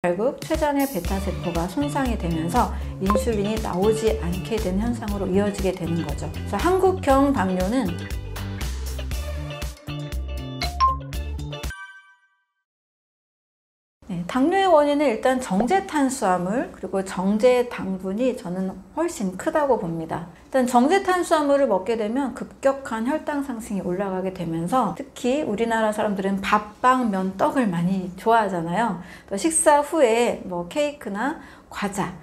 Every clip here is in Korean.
결국 췌장의 베타세포가 손상이 되면서 인슐린이 나오지 않게 되는 현상으로 이어지게 되는 거죠. 그래서 한국형 당뇨는 당뇨의 원인은 일단 정제 탄수화물 그리고 정제 당분이 저는 훨씬 크다고 봅니다. 일단 정제 탄수화물을 먹게 되면 급격한 혈당 상승이 올라가게 되면서 특히 우리나라 사람들은 밥, 빵, 면, 떡을 많이 좋아하잖아요. 또 식사 후에 케이크나 과자,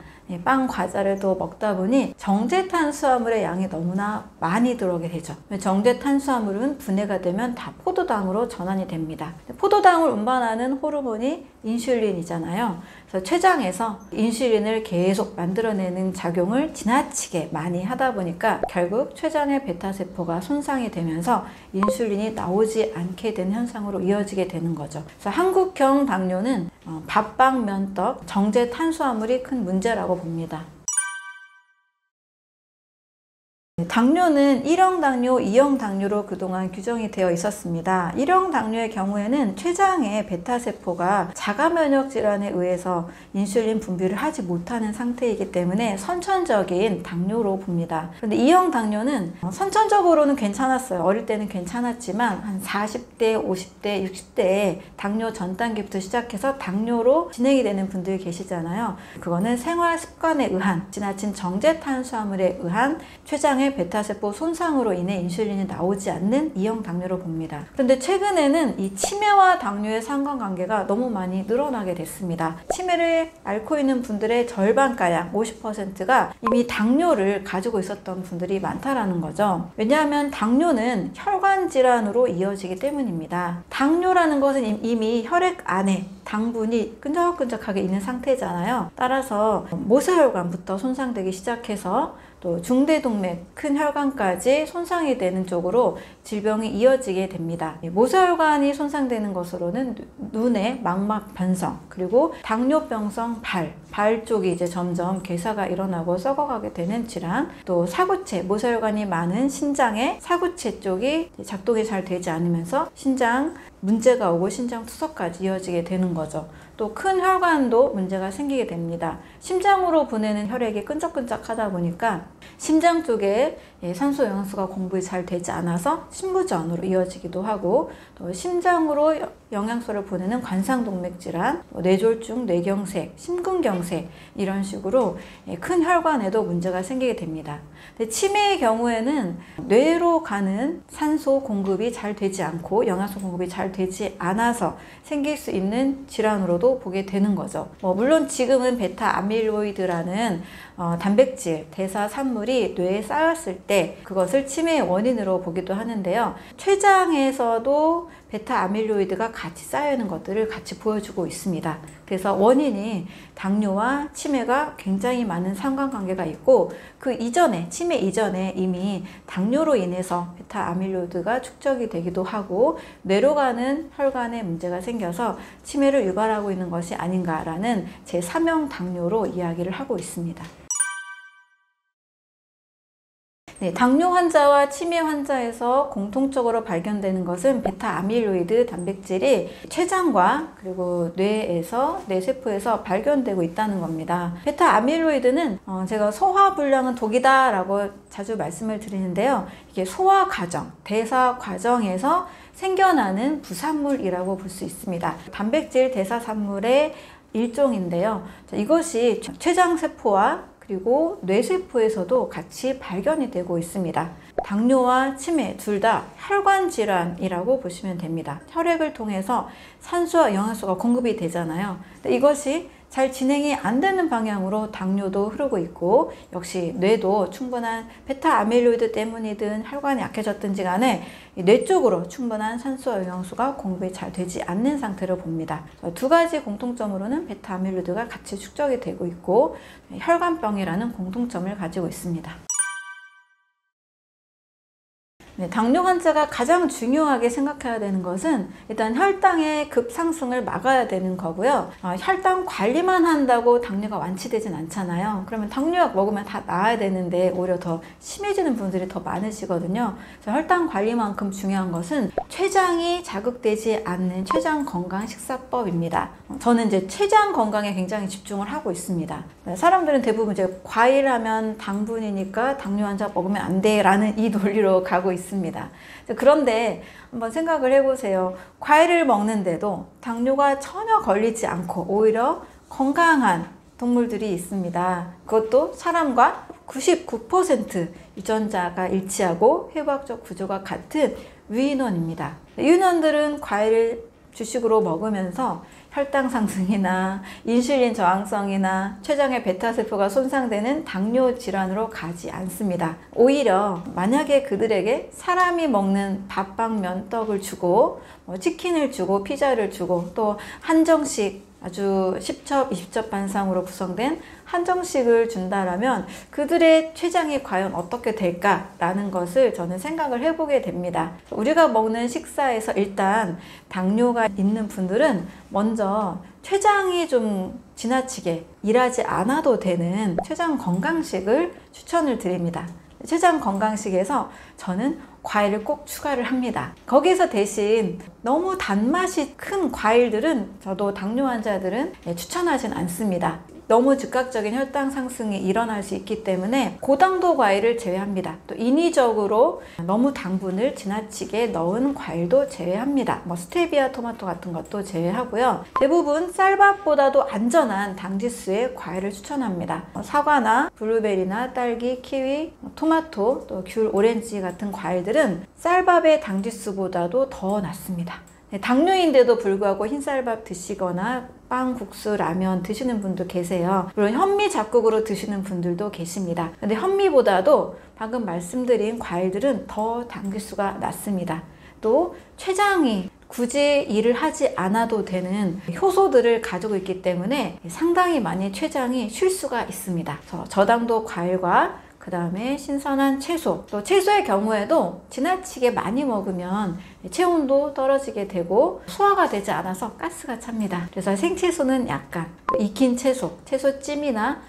빵, 과자를 또 먹다 보니 정제 탄수화물의 양이 너무나 많이 들어오게 되죠. 정제 탄수화물은 분해가 되면 다 포도당으로 전환이 됩니다. 포도당을 운반하는 호르몬이 인슐린이잖아요. 그래서 췌장에서 인슐린을 계속 만들어내는 작용을 지나치게 많이 하다 보니까 결국 췌장의 베타세포가 손상이 되면서 인슐린이 나오지 않게 되는 현상으로 이어지게 되는 거죠. 그래서 한국형 당뇨는 밥, 빵, 면, 떡, 정제 탄수화물이 큰 문제라고 봅니다. 당뇨는 1형 당뇨, 2형 당뇨로 그동안 규정이 되어 있었습니다. 1형 당뇨의 경우에는 췌장의 베타세포가 자가면역 질환에 의해서 인슐린 분비를 하지 못하는 상태이기 때문에 선천적인 당뇨로 봅니다. 그런데 2형 당뇨는 선천적으로는 괜찮았어요. 어릴 때는 괜찮았지만 한 40대, 50대, 60대에 당뇨 전 단계부터 시작해서 당뇨로 진행이 되는 분들이 계시잖아요. 그거는 생활 습관에 의한 지나친 정제 탄수화물에 의한 췌장의 베타세포 손상으로 인해 인슐린이 나오지 않는 2형 당뇨로 봅니다. 그런데 최근에는 이 치매와 당뇨의 상관관계가 너무 많이 늘어나게 됐습니다. 치매를 앓고 있는 분들의 절반가량 50%가 이미 당뇨를 가지고 있었던 분들이 많다라는 거죠. 왜냐하면 당뇨는 혈관 질환으로 이어지기 때문입니다. 당뇨라는 것은 이미 혈액 안에 당분이 끈적끈적하게 있는 상태잖아요. 따라서 모세혈관부터 손상되기 시작해서 또 중대동맥, 큰 혈관까지 손상이 되는 쪽으로 질병이 이어지게 됩니다. 모세혈관이 손상되는 것으로는 눈의 망막 변성, 그리고 당뇨병성 발 쪽이 이제 점점 괴사가 일어나고 썩어가게 되는 질환, 또 사구체, 모세혈관이 많은 신장의 사구체 쪽이 작동이 잘 되지 않으면서 신장 문제가 오고 신장 투석까지 이어지게 되는 거죠. 또 큰 혈관도 문제가 생기게 됩니다. 심장으로 보내는 혈액이 끈적끈적하다 보니까 심장 쪽에 산소 영양소가 공급이 잘 되지 않아서 심부전으로 이어지기도 하고, 또 심장으로 영양소를 보내는 관상동맥 질환, 뇌졸중, 뇌경색, 심근경색 이런 식으로 큰 혈관에도 문제가 생기게 됩니다. 근데 치매의 경우에는 뇌로 가는 산소 공급이 잘 되지 않고 영양소 공급이 잘 되지 않아서 생길 수 있는 질환으로도 보게 되는 거죠. 물론 지금은 베타 아밀로이드라는 단백질, 대사 산물이 뇌에 쌓였을 때 그것을 치매의 원인으로 보기도 하는데요. 췌장에서도 베타 아밀로이드가 같이 쌓여 있는 것들을 같이 보여주고 있습니다. 그래서 원인이 당뇨와 치매가 굉장히 많은 상관관계가 있고, 그 이전에, 치매 이전에 이미 당뇨로 인해서 베타 아밀로이드가 축적이 되기도 하고 뇌로 가는 혈관에 문제가 생겨서 치매를 유발하고 있는 것이 아닌가라는 제3형 당뇨로 이야기를 하고 있습니다. 당뇨 환자와 치매 환자에서 공통적으로 발견되는 것은 베타 아밀로이드 단백질이 췌장과 그리고 뇌에서, 뇌세포에서 발견되고 있다는 겁니다. 베타 아밀로이드는 제가 소화불량은 독이다 라고 자주 말씀을 드리는데요. 이게 소화 과정, 대사 과정에서 생겨나는 부산물이라고 볼 수 있습니다. 단백질 대사산물의 일종인데요. 이것이 췌장세포와 그리고 뇌세포에서도 같이 발견이 되고 있습니다. 당뇨와 치매 둘 다 혈관 질환이라고 보시면 됩니다. 혈액을 통해서 산소와 영양소가 공급이 되잖아요. 근데 이것이 잘 진행이 안 되는 방향으로 당뇨도 흐르고 있고, 역시 뇌도 충분한 베타 아밀로이드 때문이든 혈관이 약해졌든지 간에 뇌 쪽으로 충분한 산소와 영양소가 공급이 잘 되지 않는 상태로 봅니다. 두 가지 공통점으로는 베타 아밀로이드가 같이 축적이 되고 있고 혈관병이라는 공통점을 가지고 있습니다. 네, 당뇨 환자가 가장 중요하게 생각해야 되는 것은 일단 혈당의 급상승을 막아야 되는 거고요. 혈당 관리만 한다고 당뇨가 완치되진 않잖아요. 그러면 당뇨약 먹으면 다 나아야 되는데 오히려 더 심해지는 분들이 더 많으시거든요. 그래서 혈당 관리만큼 중요한 것은 췌장이 자극되지 않는 췌장 건강 식사법입니다. 저는 이제 췌장 건강에 굉장히 집중을 하고 있습니다. 사람들은 대부분 이제 과일하면 당분이니까 당뇨 환자 먹으면 안 돼 라는 이 논리로 가고 있습니다. 그런데 한번 생각을 해보세요. 과일을 먹는데도 당뇨가 전혀 걸리지 않고 오히려 건강한 동물들이 있습니다. 그것도 사람과 99% 유전자가 일치하고 해부학적 구조가 같은 유인원입니다. 유인원들은 과일을 주식으로 먹으면서 혈당 상승이나 인슐린 저항성이나 췌장의 베타세포가 손상되는 당뇨 질환으로 가지 않습니다. 오히려 만약에 그들에게 사람이 먹는 밥빵면 떡을 주고 치킨을 주고 피자를 주고 또 한정식 아주 10첩, 20첩 반상으로 구성된 한정식을 준다라면 그들의 췌장이 과연 어떻게 될까라는 것을 저는 생각을 해보게 됩니다. 우리가 먹는 식사에서 일단 당뇨가 있는 분들은 먼저 췌장이 좀 지나치게 일하지 않아도 되는 췌장 건강식을 추천을 드립니다. 췌장 건강식에서 저는 과일을 꼭 추가를 합니다. 거기서 대신 너무 단맛이 큰 과일들은 저도 당뇨 환자들은 추천하진 않습니다. 너무 즉각적인 혈당 상승이 일어날 수 있기 때문에 고당도 과일을 제외합니다. 또 인위적으로 너무 당분을 지나치게 넣은 과일도 제외합니다. 스테비아 토마토 같은 것도 제외하고요. 대부분 쌀밥보다도 안전한 당지수의 과일을 추천합니다. 사과나 블루베리나 딸기, 키위, 토마토, 또 귤, 오렌지 같은 과일들은 쌀밥의 당지수보다도 더 낮습니다. 당뇨인데도 불구하고 흰쌀밥 드시거나 빵, 국수, 라면 드시는 분도 계세요. 물론 현미 잡곡으로 드시는 분들도 계십니다. 근데 현미보다도 방금 말씀드린 과일들은 더 당기수가 낮습니다. 또 췌장이 굳이 일을 하지 않아도 되는 효소들을 가지고 있기 때문에 상당히 많이 췌장이 쉴 수가 있습니다. 저당도 과일과 그 다음에 신선한 채소, 또 채소의 경우에도 지나치게 많이 먹으면 체온도 떨어지게 되고 소화가 되지 않아서 가스가 찹니다. 그래서 생채소는 약간 익힌 채소찜이나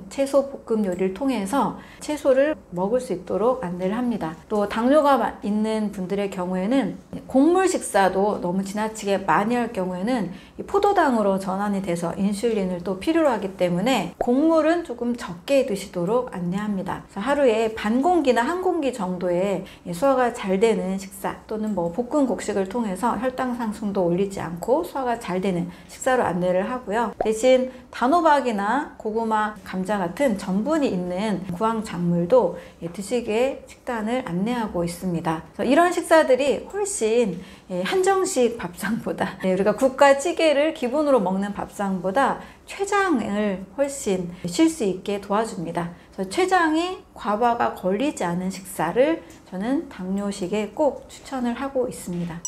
채소 볶음 요리를 통해서 채소를 먹을 수 있도록 안내를 합니다. 또 당뇨가 있는 분들의 경우에는 곡물 식사도 너무 지나치게 많이 할 경우에는 포도당으로 전환이 돼서 인슐린을 또 필요로 하기 때문에 곡물은 조금 적게 드시도록 안내합니다. 그래서 하루에 반 공기나 한 공기 정도의 소화가 잘 되는 식사 또는 볶은 곡식을 통해서 혈당 상승도 올리지 않고 소화가 잘 되는 식사로 안내를 하고요. 대신 단호박이나 고구마, 감자 같은 전분이 있는 구황작물도 드시기에 식단을 안내하고 있습니다. 이런 식사들이 훨씬 한정식 밥상보다 우리가 국과 찌개를 기본으로 먹는 밥상보다 췌장을 훨씬 쉴 수 있게 도와줍니다. 췌장이 과부하가 걸리지 않은 식사를 저는 당뇨식에 꼭 추천을 하고 있습니다.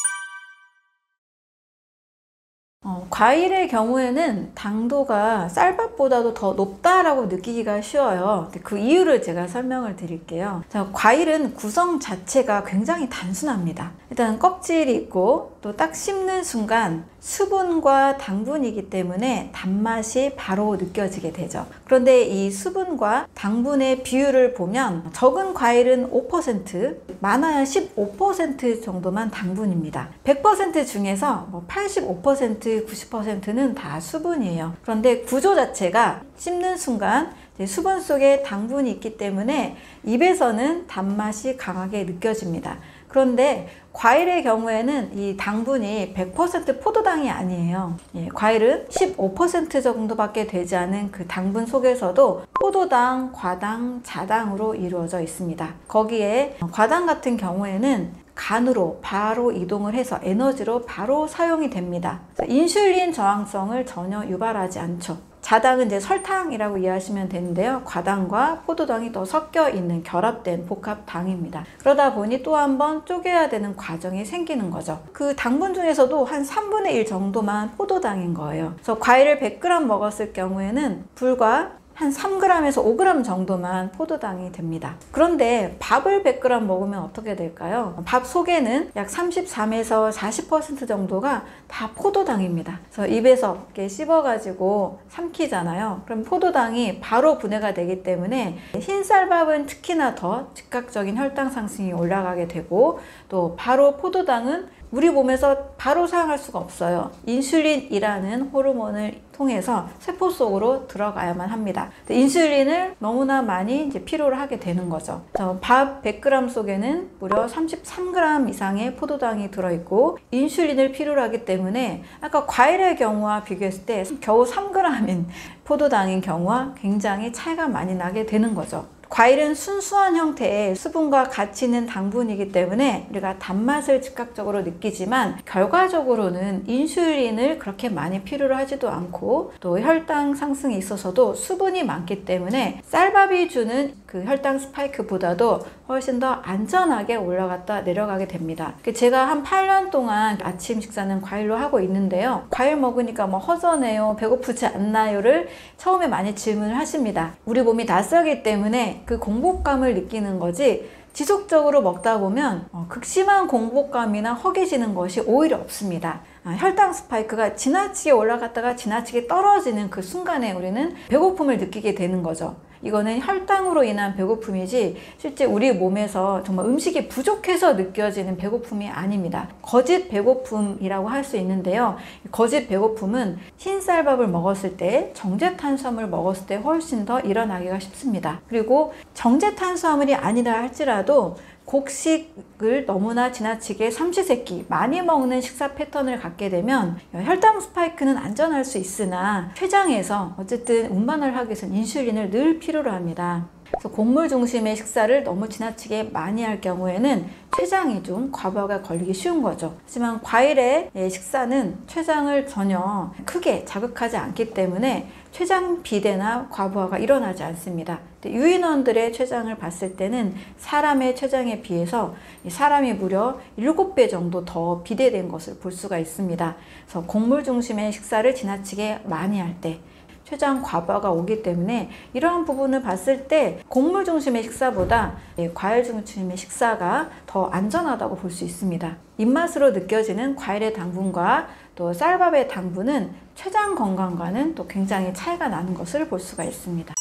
과일의 경우에는 당도가 쌀밥보다도 더 높다라고 느끼기가 쉬워요. 그 이유를 제가 설명을 드릴게요. 과일은 구성 자체가 굉장히 단순합니다. 일단 껍질이 있고 또 딱 씹는 순간 수분과 당분이기 때문에 단맛이 바로 느껴지게 되죠. 그런데 이 수분과 당분의 비율을 보면 적은 과일은 5%, 많아야 15% 정도만 당분입니다. 100% 중에서 85%, 90%는 다 수분이에요. 그런데 구조 자체가 씹는 순간 수분 속에 당분이 있기 때문에 입에서는 단맛이 강하게 느껴집니다. 그런데 과일의 경우에는 이 당분이 100% 포도당이 아니에요. 과일은 15% 정도밖에 되지 않은 그 당분 속에서도 포도당, 과당, 자당으로 이루어져 있습니다. 거기에 과당 같은 경우에는 간으로 바로 이동을 해서 에너지로 바로 사용이 됩니다. 인슐린 저항성을 전혀 유발하지 않죠. 자당은 이제 설탕이라고 이해하시면 되는데요. 과당과 포도당이 또 섞여 있는 결합된 복합당입니다. 그러다 보니 또 한 번 쪼개야 되는 과정이 생기는 거죠. 그 당분 중에서도 한 3분의 1 정도만 포도당인 거예요. 그래서 과일을 100g 먹었을 경우에는 불과 한 3g에서 5g 정도만 포도당이 됩니다. 그런데 밥을 100g 먹으면 어떻게 될까요? 밥 속에는 약 33에서 40% 정도가 다 포도당입니다. 그래서 입에서 이렇게 씹어가지고 삼키잖아요. 그럼 포도당이 바로 분해가 되기 때문에 흰쌀밥은 특히나 더 즉각적인 혈당 상승이 올라가게 되고, 또 바로 포도당은 우리 몸에서 바로 사용할 수가 없어요. 인슐린이라는 호르몬을 통해서 세포 속으로 들어가야만 합니다. 인슐린을 너무나 많이 이제 필요로 하게 되는 거죠. 밥 100g 속에는 무려 33g 이상의 포도당이 들어있고, 인슐린을 필요로 하기 때문에 아까 과일의 경우와 비교했을 때 겨우 3g인 포도당인 경우와 굉장히 차이가 많이 나게 되는 거죠. 과일은 순수한 형태의 수분과 가치 있는 당분이기 때문에 우리가 단맛을 즉각적으로 느끼지만, 결과적으로는 인슐린을 그렇게 많이 필요로 하지도 않고, 또 혈당 상승에 있어서도 수분이 많기 때문에 쌀밥이 주는 그 혈당 스파이크보다도 훨씬 더 안전하게 올라갔다 내려가게 됩니다. 제가 한 8년 동안 아침 식사는 과일로 하고 있는데요. 과일 먹으니까 뭐 허전해요, 배고프지 않나요를 처음에 많이 질문을 하십니다. 우리 몸이 낯설기 때문에 그 공복감을 느끼는 거지, 지속적으로 먹다 보면 극심한 공복감이나 허기지는 것이 오히려 없습니다. 혈당 스파이크가 지나치게 올라갔다가 지나치게 떨어지는 그 순간에 우리는 배고픔을 느끼게 되는 거죠. 이거는 혈당으로 인한 배고픔이지 실제 우리 몸에서 정말 음식이 부족해서 느껴지는 배고픔이 아닙니다. 거짓 배고픔이라고 할 수 있는데요. 거짓 배고픔은 흰쌀밥을 먹었을 때, 정제 탄수화물을 먹었을 때 훨씬 더 일어나기가 쉽습니다. 그리고 정제 탄수화물이 아니라 할지라도 곡식을 너무나 지나치게 삼시세끼 많이 먹는 식사 패턴을 갖게 되면 혈당 스파이크는 안전할 수 있으나 췌장에서 어쨌든 운반을 하기 위해서는 인슐린을 늘 필요로 합니다. 그래서 곡물 중심의 식사를 너무 지나치게 많이 할 경우에는 췌장이 좀 과부하가 걸리기 쉬운 거죠. 하지만 과일의 식사는 췌장을 전혀 크게 자극하지 않기 때문에 췌장 비대나 과부하가 일어나지 않습니다. 유인원들의 췌장을 봤을 때는 사람의 췌장에 비해서 사람이 무려 7배 정도 더 비대된 것을 볼 수가 있습니다. 그래서 곡물 중심의 식사를 지나치게 많이 할 때 췌장 과부하가 오기 때문에, 이러한 부분을 봤을 때 곡물 중심의 식사보다 과일 중심의 식사가 더 안전하다고 볼 수 있습니다. 입맛으로 느껴지는 과일의 당분과 또 쌀밥의 당분은 췌장 건강과는 또 굉장히 차이가 나는 것을 볼 수가 있습니다.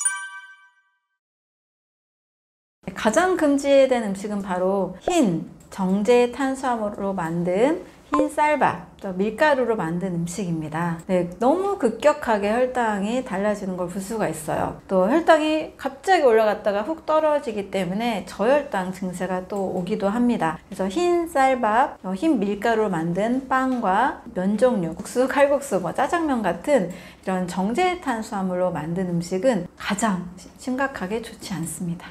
가장 금지된 음식은 바로 흰 정제 탄수화물로 만든 흰 쌀밥, 또 밀가루로 만든 음식입니다. 너무 급격하게 혈당이 달라지는 걸 볼 수가 있어요. 또 혈당이 갑자기 올라갔다가 훅 떨어지기 때문에 저혈당 증세가 또 오기도 합니다. 그래서 흰 쌀밥, 흰 밀가루로 만든 빵과 면 종류, 국수, 칼국수, 짜장면 같은 이런 정제 탄수화물로 만든 음식은 가장 심각하게 좋지 않습니다.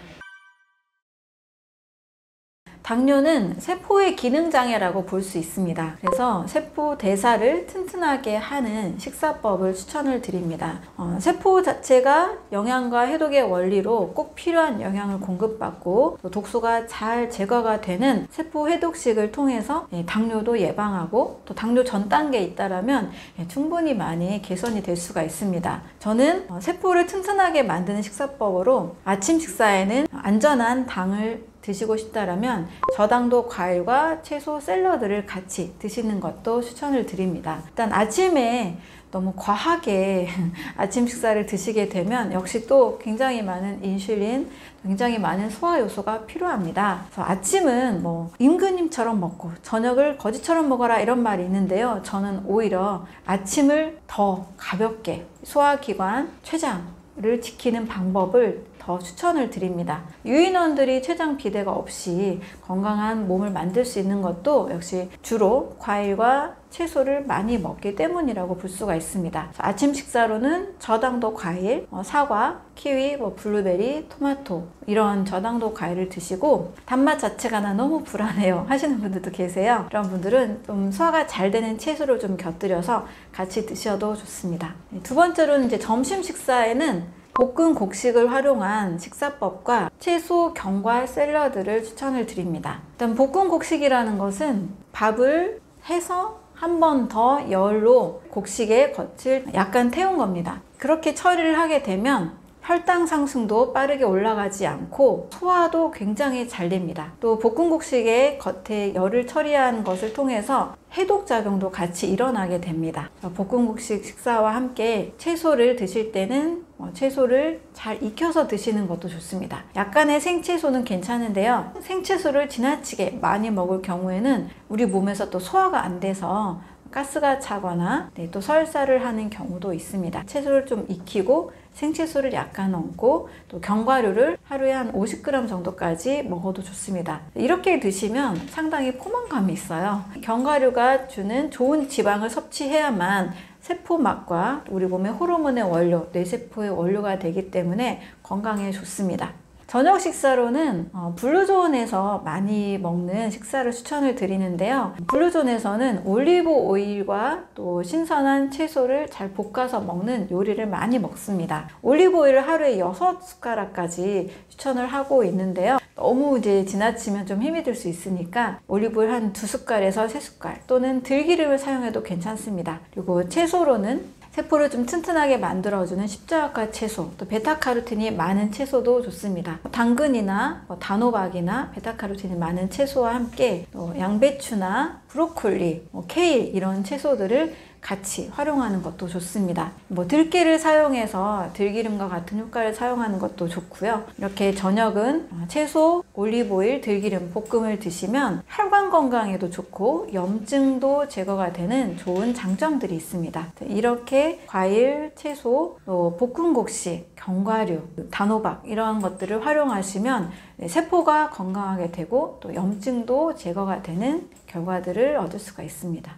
당뇨는 세포의 기능장애라고 볼 수 있습니다. 그래서 세포 대사를 튼튼하게 하는 식사법을 추천을 드립니다. 세포 자체가 영양과 해독의 원리로 꼭 필요한 영양을 공급받고, 또 독소가 잘 제거가 되는 세포 해독식을 통해서 당뇨도 예방하고, 또 당뇨 전 단계에 있다라면 충분히 많이 개선이 될 수가 있습니다. 저는 세포를 튼튼하게 만드는 식사법으로 아침 식사에는 안전한 당을 드시고 싶다라면 저당도 과일과 채소, 샐러드를 같이 드시는 것도 추천을 드립니다. 일단 아침에 너무 과하게 아침 식사를 드시게 되면 역시 또 굉장히 많은 인슐린, 굉장히 많은 소화 요소가 필요합니다. 그래서 아침은 임금님처럼 먹고 저녁을 거지처럼 먹어라 이런 말이 있는데요. 저는 오히려 아침을 더 가볍게 소화기관, 췌장을 지키는 방법을 더 추천을 드립니다. 유인원들이 췌장 비대가 없이 건강한 몸을 만들 수 있는 것도 역시 주로 과일과 채소를 많이 먹기 때문이라고 볼 수가 있습니다. 아침 식사로는 저당도 과일, 사과, 키위, 블루베리, 토마토 이런 저당도 과일을 드시고, 단맛 자체가 나 너무 불안해요 하시는 분들도 계세요. 그런 분들은 좀 소화가 잘 되는 채소를 좀 곁들여서 같이 드셔도 좋습니다. 두 번째로는 이제 점심 식사에는 볶은 곡식을 활용한 식사법과 채소, 견과, 샐러드를 추천을 드립니다. 일단 볶은 곡식이라는 것은 밥을 해서 한 번 더 열로 곡식의 겉을 약간 태운 겁니다. 그렇게 처리를 하게 되면 혈당 상승도 빠르게 올라가지 않고 소화도 굉장히 잘 됩니다. 또 볶음국식의 겉에 열을 처리한 것을 통해서 해독 작용도 같이 일어나게 됩니다. 볶음국식 식사와 함께 채소를 드실 때는 채소를 잘 익혀서 드시는 것도 좋습니다. 약간의 생채소는 괜찮은데요. 생채소를 지나치게 많이 먹을 경우에는 우리 몸에서 또 소화가 안 돼서 가스가 차거나 또 설사를 하는 경우도 있습니다. 채소를 좀 익히고 생채소를 약간 얹고 또 견과류를 하루에 한 50g 정도까지 먹어도 좋습니다. 이렇게 드시면 상당히 포만감이 있어요. 견과류가 주는 좋은 지방을 섭취해야만 세포 맛과 우리 몸의 호르몬의 원료, 뇌세포의 원료가 되기 때문에 건강에 좋습니다. 저녁 식사로는 블루존에서 많이 먹는 식사를 추천을 드리는데요. 블루존에서는 올리브 오일과 또 신선한 채소를 잘 볶아서 먹는 요리를 많이 먹습니다. 올리브 오일을 하루에 6숟가락까지 추천을 하고 있는데요. 너무 이제 지나치면 좀 힘이 들 수 있으니까 올리브 오일 한 2숟갈에서 3숟갈 또는 들기름을 사용해도 괜찮습니다. 그리고 채소로는 세포를 좀 튼튼하게 만들어주는 십자가 채소, 또 베타카로틴이 많은 채소도 좋습니다. 당근이나 단호박이나 베타카로틴이 많은 채소와 함께 또 양배추나 브로콜리, 케일 이런 채소들을 같이 활용하는 것도 좋습니다. 들깨를 사용해서 들기름과 같은 효과를 사용하는 것도 좋고요. 이렇게 저녁은 채소, 올리브오일, 들기름, 볶음을 드시면 혈관 건강에도 좋고 염증도 제거가 되는 좋은 장점들이 있습니다. 이렇게 과일, 채소, 또 볶음국식, 견과류, 단호박 이런 것들을 활용하시면 세포가 건강하게 되고 또 염증도 제거가 되는 결과들을 얻을 수가 있습니다.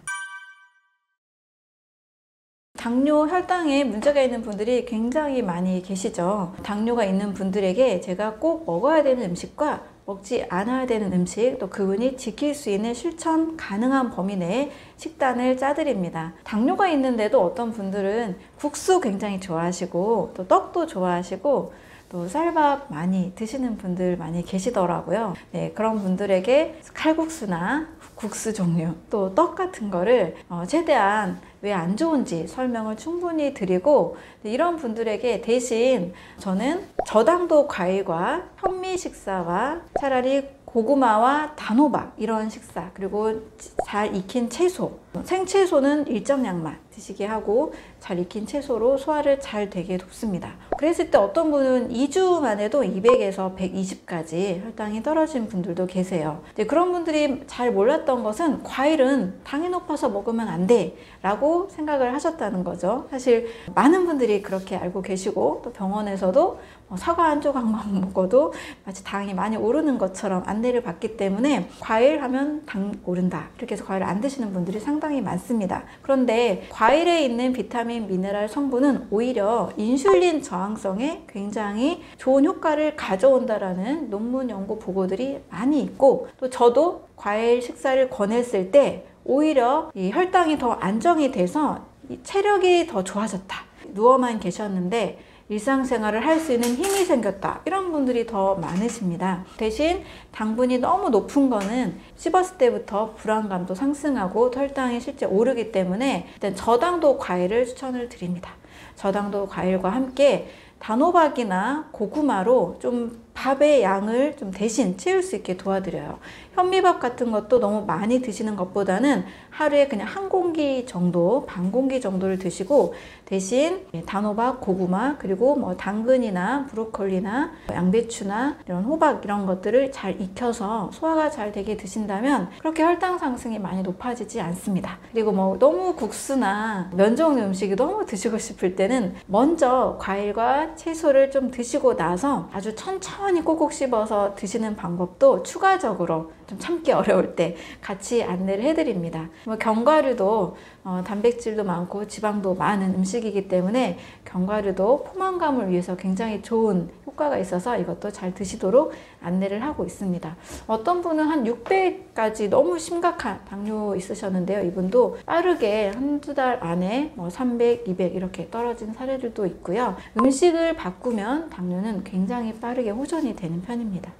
당뇨, 혈당에 문제가 있는 분들이 굉장히 많이 계시죠. 당뇨가 있는 분들에게 제가 꼭 먹어야 되는 음식과 먹지 않아야 되는 음식, 또 그분이 지킬 수 있는 실천 가능한 범위 내에 식단을 짜드립니다. 당뇨가 있는데도 어떤 분들은 국수 굉장히 좋아하시고 또 떡도 좋아하시고 또 쌀밥 많이 드시는 분들 많이 계시더라고요. 네, 그런 분들에게 칼국수나 국수 종류 또 떡 같은 거를 최대한 왜 안 좋은지 설명을 충분히 드리고, 이런 분들에게 대신 저는 저당도 과일과 현미 식사와 차라리 고구마와 단호박 이런 식사, 그리고 잘 익힌 채소, 생채소는 일정량만 드시게 하고 잘 익힌 채소로 소화를 잘 되게 돕습니다. 그랬을 때 어떤 분은 2주만 해도 200에서 120까지 혈당이 떨어진 분들도 계세요. 그런 분들이 잘 몰랐던 것은 과일은 당이 높아서 먹으면 안 돼 라고 생각을 하셨다는 거죠. 사실 많은 분들이 그렇게 알고 계시고, 또 병원에서도 사과 한 조각만 먹어도 마치 당이 많이 오르는 것처럼 안내를 받기 때문에 과일 하면 당 오른다 이렇게 해서 과일을 안 드시는 분들이 상당히 많습니다. 그런데 과일에 있는 비타민, 미네랄 성분은 오히려 인슐린 저항성에 굉장히 좋은 효과를 가져온다라는 논문 연구 보고들이 많이 있고, 또 저도 과일 식사를 권했을 때 오히려 이 혈당이 더 안정이 돼서 체력이 더 좋아졌다, 누워만 계셨는데 일상생활을 할 수 있는 힘이 생겼다, 이런 분들이 더 많으십니다. 대신 당분이 너무 높은 거는 씹었을 때부터 불안감도 상승하고 혈당이 실제 오르기 때문에 일단 저당도 과일을 추천을 드립니다. 저당도 과일과 함께 단호박이나 고구마로 좀 밥의 양을 좀 대신 채울 수 있게 도와드려요. 현미밥 같은 것도 너무 많이 드시는 것보다는 하루에 그냥 한 공기 정도, 반 공기 정도를 드시고, 대신 단호박, 고구마, 그리고 당근이나 브로콜리나 양배추나 이런 호박 이런 것들을 잘 익혀서 소화가 잘 되게 드신다면 그렇게 혈당 상승이 많이 높아지지 않습니다. 그리고 너무 국수나 면 종류 음식이 너무 드시고 싶을 때는 먼저 과일과 채소를 좀 드시고 나서 아주 천천히 꼭꼭 씹어서 드시는 방법도 추가적으로 좀 참기 어려울 때 같이 안내를 해드립니다. 견과류도 단백질도 많고 지방도 많은 음식이기 때문에 견과류도 포만감을 위해서 굉장히 좋은 효과가 있어서 이것도 잘 드시도록 안내를 하고 있습니다. 어떤 분은 한 600까지 너무 심각한 당뇨 있으셨는데요. 이분도 빠르게 한두 달 안에 300, 200 이렇게 떨어진 사례들도 있고요. 음식을 바꾸면 당뇨는 굉장히 빠르게 호전이 되는 편입니다.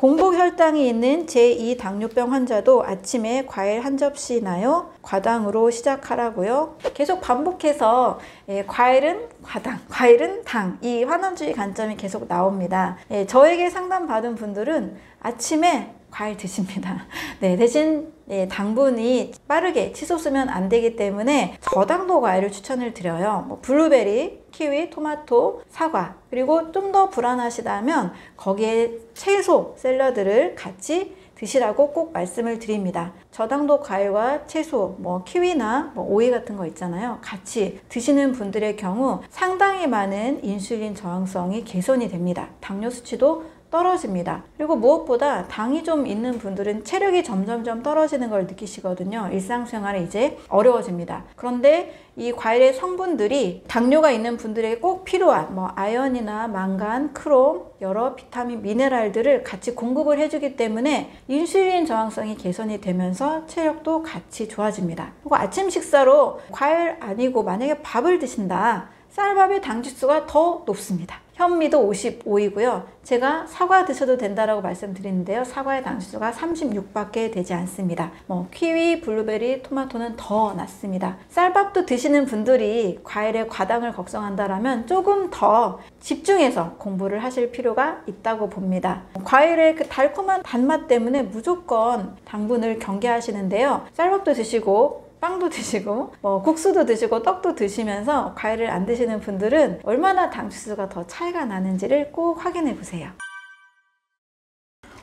공복 혈당이 있는 제2 당뇨병 환자도 아침에 과일 한 접시나요? 과당으로 시작하라고요. 계속 반복해서 과일은 과당, 과일은 당, 이 환원주의 관점이 계속 나옵니다. 저에게 상담받은 분들은 아침에 과일 드십니다. 네, 대신 당분이 빠르게 치솟으면 안 되기 때문에 저당도 과일을 추천을 드려요. 블루베리, 키위, 토마토, 사과, 그리고 좀 더 불안하시다면 거기에 채소, 샐러드를 같이 드시라고 꼭 말씀을 드립니다. 저당도 과일과 채소, 키위나 오이 같은 거 있잖아요. 같이 드시는 분들의 경우 상당히 많은 인슐린 저항성이 개선이 됩니다. 당뇨 수치도 떨어집니다. 그리고 무엇보다 당이 좀 있는 분들은 체력이 점점점 떨어지는 걸 느끼시거든요. 일상생활이 이제 어려워집니다. 그런데 이 과일의 성분들이 당뇨가 있는 분들에게 꼭 필요한 아연이나 망간, 크롬, 여러 비타민, 미네랄들을 같이 공급을 해주기 때문에 인슐린 저항성이 개선이 되면서 체력도 같이 좋아집니다. 그리고 아침 식사로 과일 아니고 만약에 밥을 드신다. 쌀밥의 당지수가 더 높습니다. 현미도 55이고요. 제가 사과 드셔도 된다라고 말씀드리는데요. 사과의 당지수가 36밖에 되지 않습니다. 키위, 블루베리, 토마토는 더 낮습니다. 쌀밥도 드시는 분들이 과일의 과당을 걱정한다라면 조금 더 집중해서 공부를 하실 필요가 있다고 봅니다. 과일의 그 달콤한 단맛 때문에 무조건 당분을 경계하시는데요. 쌀밥도 드시고 빵도 드시고 국수도 드시고 떡도 드시면서 과일을 안 드시는 분들은 얼마나 당지수가 더 차이가 나는지를 꼭 확인해 보세요.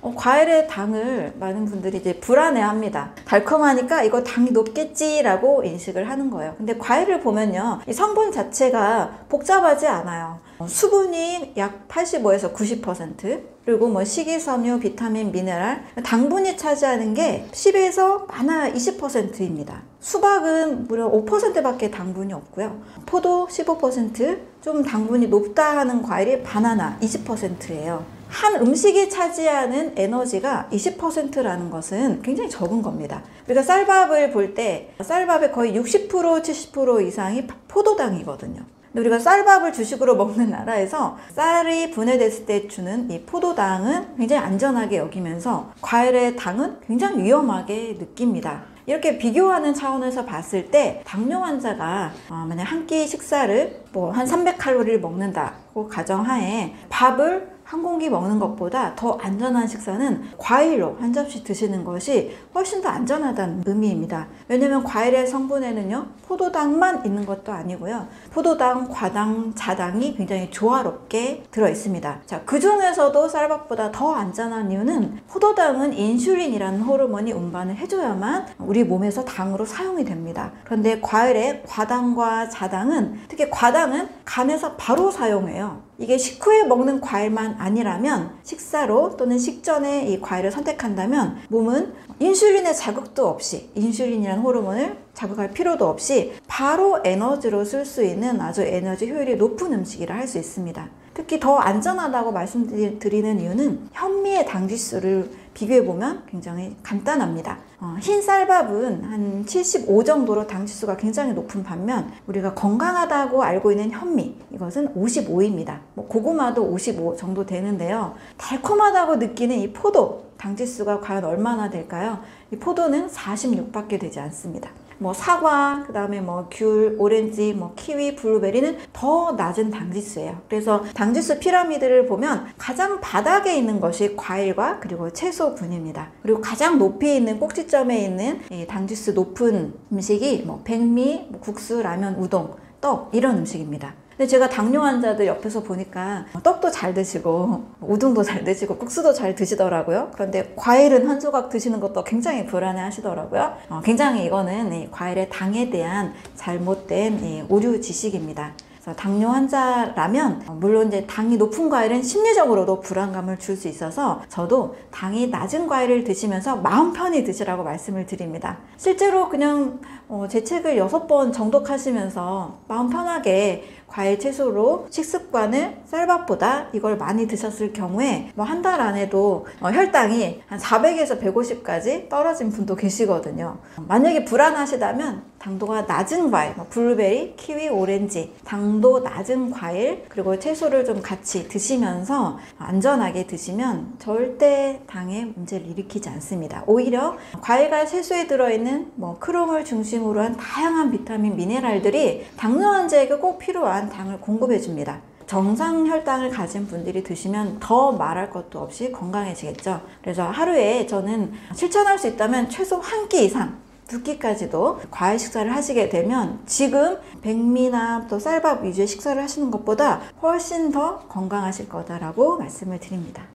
과일의 당을 많은 분들이 이제 불안해합니다. 달콤하니까 이거 당이 높겠지라고 인식을 하는 거예요. 근데 과일을 보면요, 이 성분 자체가 복잡하지 않아요. 수분이 약 85에서 90%, 그리고 식이섬유, 비타민, 미네랄, 당분이 차지하는 게 10에서 많아 20%입니다. 수박은 무려 5%밖에 당분이 없고요. 포도 15%, 좀 당분이 높다 하는 과일이 바나나 20%예요. 한 음식이 차지하는 에너지가 20%라는 것은 굉장히 적은 겁니다. 우리가 쌀밥을 볼 때 쌀밥의 거의 60%, 70% 이상이 포도당이거든요. 근데 우리가 쌀밥을 주식으로 먹는 나라에서 쌀이 분해됐을 때 주는 이 포도당은 굉장히 안전하게 여기면서 과일의 당은 굉장히 위험하게 느낍니다. 이렇게 비교하는 차원에서 봤을 때 당뇨 환자가 만약 한 끼 식사를 한 300칼로리를 먹는다고 가정하에 밥을 한 공기 먹는 것보다 더 안전한 식사는 과일로 한 접시 드시는 것이 훨씬 더 안전하다는 의미입니다. 왜냐면 과일의 성분에는요, 포도당만 있는 것도 아니고요. 포도당, 과당, 자당이 굉장히 조화롭게 들어있습니다. 자, 그 중에서도 쌀밥보다 더 안전한 이유는 포도당은 인슐린이라는 호르몬이 운반을 해줘야만 우리 몸에서 당으로 사용이 됩니다. 그런데 과일의 과당과 자당은, 특히 과당은 간에서 바로 사용해요. 이게 식후에 먹는 과일만 아니라면 식사로 또는 식전에 이 과일을 선택한다면 몸은 인슐린의 자극도 없이, 인슐린이라는 호르몬을 자극할 필요도 없이 바로 에너지로 쓸 수 있는 아주 에너지 효율이 높은 음식이라 할 수 있습니다. 특히 더 안전하다고 말씀드리는 이유는 현미의 당지수를 비교해보면 굉장히 간단합니다. 흰 쌀밥은 한 75 정도로 당지수가 굉장히 높은 반면 우리가 건강하다고 알고 있는 현미, 이것은 55입니다. 고구마도 55 정도 되는데요. 달콤하다고 느끼는 이 포도, 당지수가 과연 얼마나 될까요? 이 포도는 46밖에 되지 않습니다. 사과, 그 다음에 귤, 오렌지, 키위, 블루베리는 더 낮은 당지수예요. 그래서 당지수 피라미드를 보면 가장 바닥에 있는 것이 과일과 그리고 채소군입니다. 그리고 가장 높이 있는 꼭지점에 있는 이 당지수 높은 음식이 백미, 국수, 라면, 우동, 떡 이런 음식입니다. 근데 제가 당뇨 환자들 옆에서 보니까 떡도 잘 드시고 우동도 잘 드시고 국수도 잘 드시더라고요. 그런데 과일은 한 조각 드시는 것도 굉장히 불안해 하시더라고요. 굉장히 이거는 이 과일의 당에 대한 잘못된 오류 지식입니다. 당뇨 환자라면 물론 이제 당이 높은 과일은 심리적으로도 불안감을 줄 수 있어서 저도 당이 낮은 과일을 드시면서 마음 편히 드시라고 말씀을 드립니다. 실제로 그냥 제 책을 6번 정독하시면서 마음 편하게 과일 채소로 식습관을 쌀밥보다 이걸 많이 드셨을 경우에 뭐 한 달 안에도 혈당이 한 400에서 150까지 떨어진 분도 계시거든요. 만약에 불안하시다면 당도가 낮은 과일, 블루베리, 키위, 오렌지, 당도 낮은 과일 그리고 채소를 좀 같이 드시면서 안전하게 드시면 절대 당에 문제를 일으키지 않습니다. 오히려 과일과 채소에 들어있는 크롬을 중심으로 한 다양한 비타민, 미네랄들이 당뇨 환자에게 꼭 필요한 당을 공급해 줍니다. 정상 혈당을 가진 분들이 드시면 더 말할 것도 없이 건강해지겠죠. 그래서 하루에 저는 실천할 수 있다면 최소 한 끼 이상, 2끼까지도 과일 식사를 하시게 되면 지금 백미나 또 쌀밥 위주의 식사를 하시는 것보다 훨씬 더 건강하실 거다라고 말씀을 드립니다.